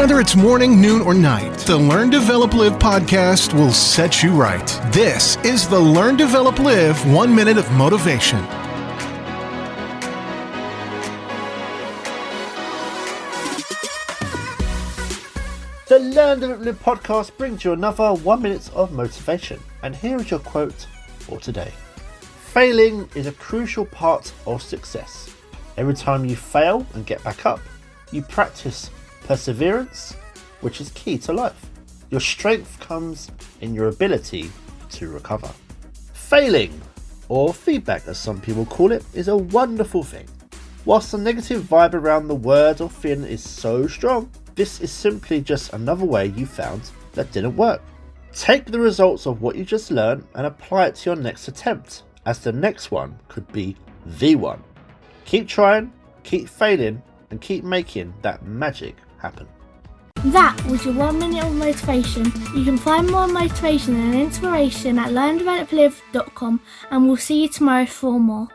Whether it's morning, noon, or night, the Learn, Develop, Live podcast will set you right. This is the Learn, Develop, Live 1 Minute of Motivation. The Learn, Develop, Live podcast brings you another 1 minute of motivation. And here is your quote for today. Failing is a crucial part of success. Every time you fail and get back up, you practice perseverance, which is key to life. Your strength comes in your ability to recover. Failing, or feedback as some people call it, is a wonderful thing. Whilst the negative vibe around the word or feeling is so strong, this is simply just another way you found that didn't work. Take the results of what you just learned and apply it to your next attempt, as the next one could be the one. Keep trying, keep failing, and keep making that magic happen. That was your 1 minute of motivation. You can find more motivation and inspiration at learndeveloplive.com, and we'll see you tomorrow for more.